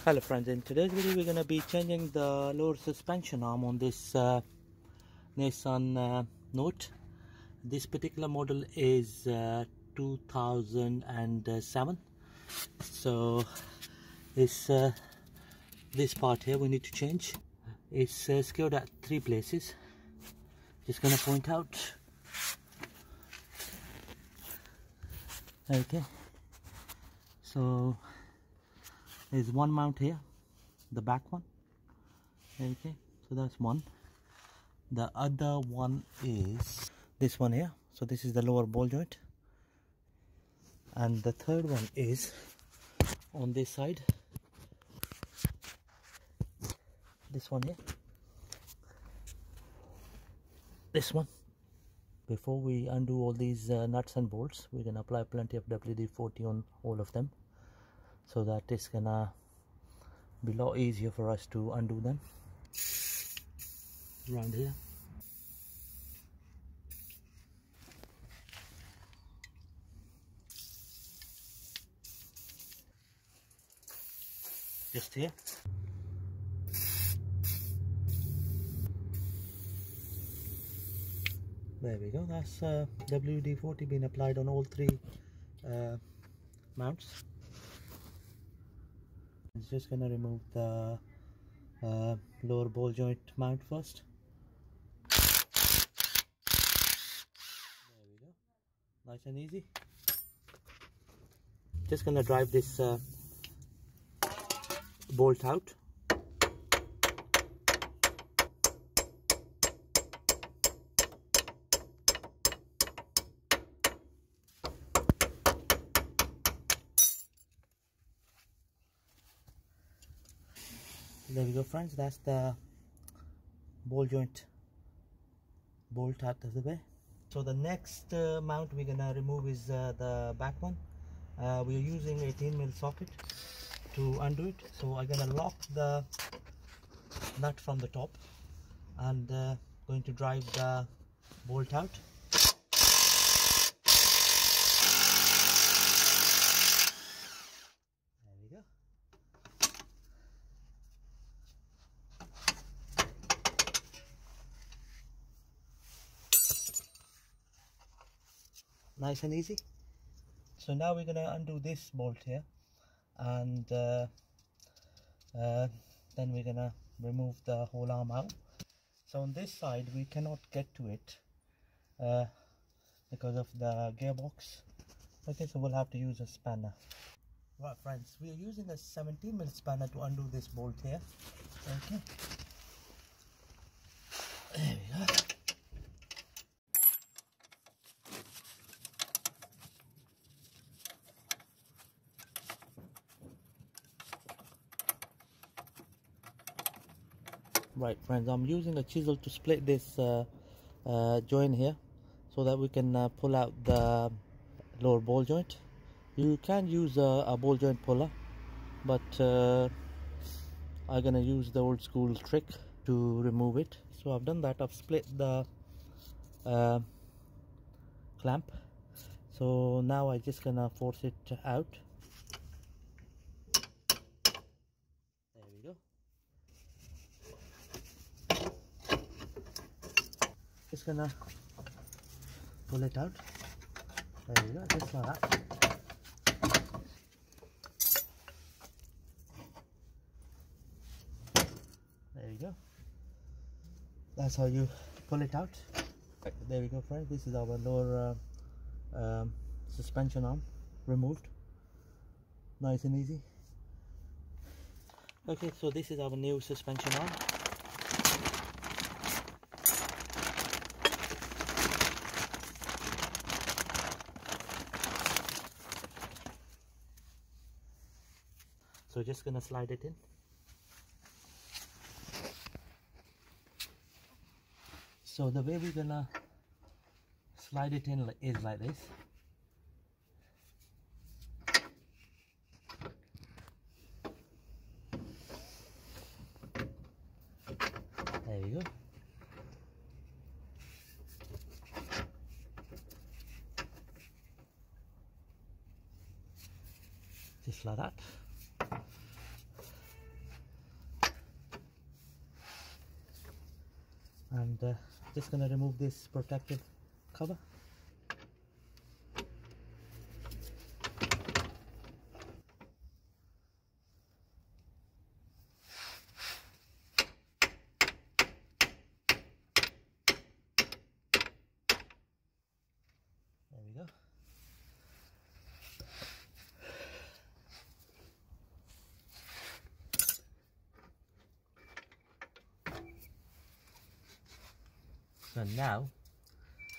Hello friends, in today's video we're going to be changing the lower suspension arm on this Nissan Note. This particular model is 2007. So this part here we need to change. It's secured at 3 places. Just going to point out. Okay, so there's one mount here, the back one. Okay, so that's one. The other one is this one here. So this is the lower ball joint, and the third one is on this side, this one here, this one. Before we undo all these nuts and bolts, we're gonna apply plenty of WD-40 on all of them, so that it's gonna be a lot easier for us to undo them around here. Just here. There we go. That's WD-40 being applied on all 3 mounts. It's just gonna remove the lower ball joint mount first. There we go. Nice and easy. Just gonna drive this bolt out. There we go friends, that's the ball joint bolt out of the way. So the next mount we're gonna remove is the back one. We're using 18mm socket to undo it, so I'm gonna lock the nut from the top and going to drive the bolt out. There we go. Nice and easy. So now we're gonna undo this bolt here, and then we're gonna remove the whole arm out. So on this side we cannot get to it because of the gearbox. Okay, so we'll have to use a spanner. Right friends, we are using a 17mm spanner to undo this bolt here. Okay, there we go. Right friends, I'm using a chisel to split this joint here so that we can pull out the lower ball joint. You can use a ball joint puller, but I'm gonna use the old school trick to remove it. So I've done that. I've split the clamp, so now I'm just gonna force it out. There we go. Just gonna pull it out. There we go, just like that. There you go. That's how you pull it out. There we go friends, this is our lower suspension arm removed. Nice and easy. Okay, so this is our new suspension arm. So just gonna slide it in. So the way we're gonna slide it in is like this. There you go. Just like that. just gonna remove this protective cover. There we go. So now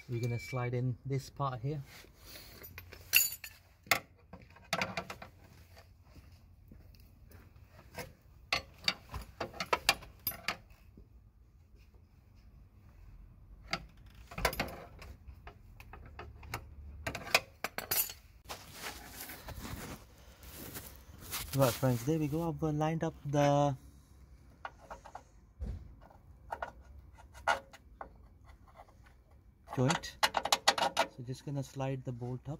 we're gonna slide in this part here. Right friends, there we go. I've lined up the joint. So just gonna slide the bolt up,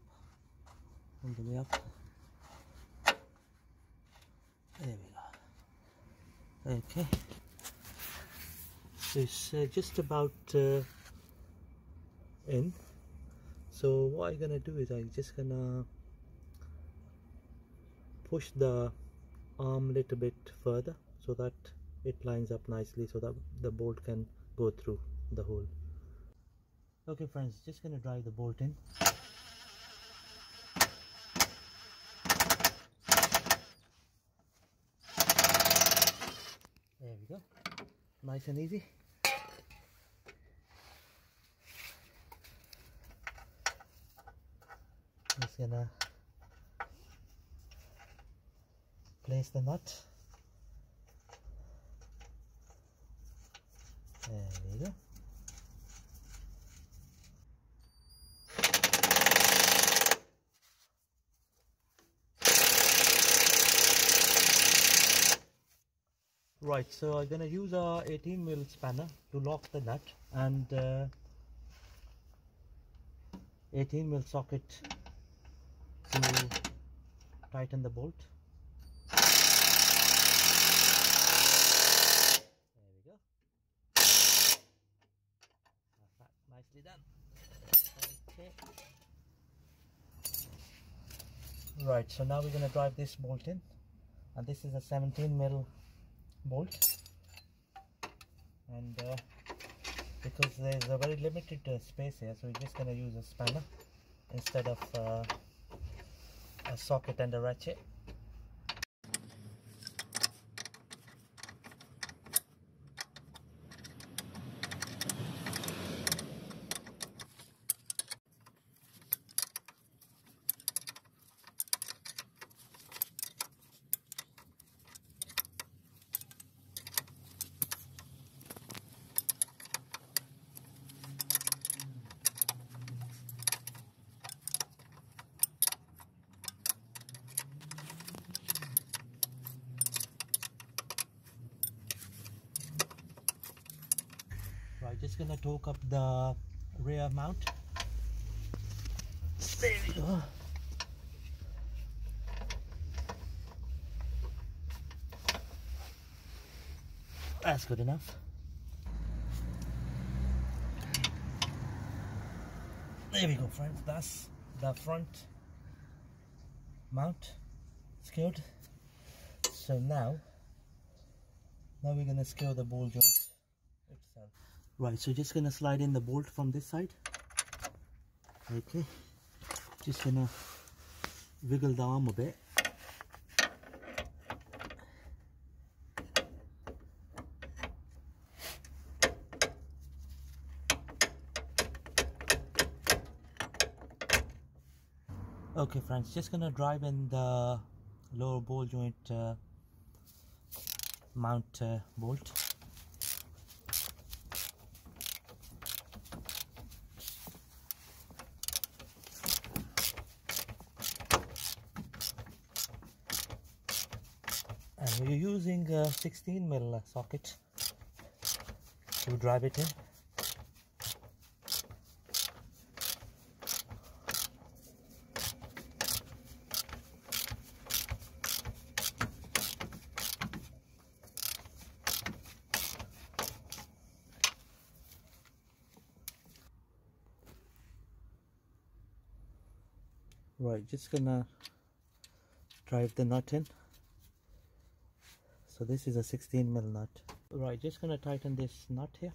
all the way up. There we go. Okay. So it's just about in. So what I'm gonna do is I'm just gonna push the arm a little bit further so that it lines up nicely, so that the bolt can go through the hole. Okay friends, just gonna drive the bolt in. There we go, nice and easy. Just gonna place the nut. There we go. Right, so I'm gonna use a 18mm spanner to lock the nut, and 18mm socket to tighten the bolt. There we go. That's nicely done. Okay. Right, so now we're gonna drive this bolt in, and this is a 17mm bolt, and because there's a very limited space here, so we're just going to use a spanner instead of a socket and a ratchet. Right, just gonna torque up the rear mount. There we go. That's good enough. There we go friends, that's the front mount secured. So now we're gonna secure the ball joint itself. Right, so just gonna slide in the bolt from this side. Okay, just gonna wiggle the arm a bit. Okay friends, just gonna drive in the lower ball joint mount bolt. And we're using a 16mm socket to drive it in. Right, just gonna drive the nut in. So this is a 16mm nut. Right, just gonna tighten this nut here.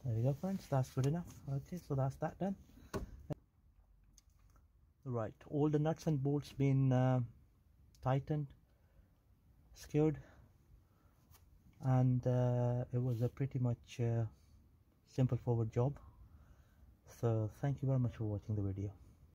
There we go, friends, that's good enough. Okay, so that's that done. Right, all the nuts and bolts been tightened, secured, and it was a pretty much simple forward job. So thank you very much for watching the video.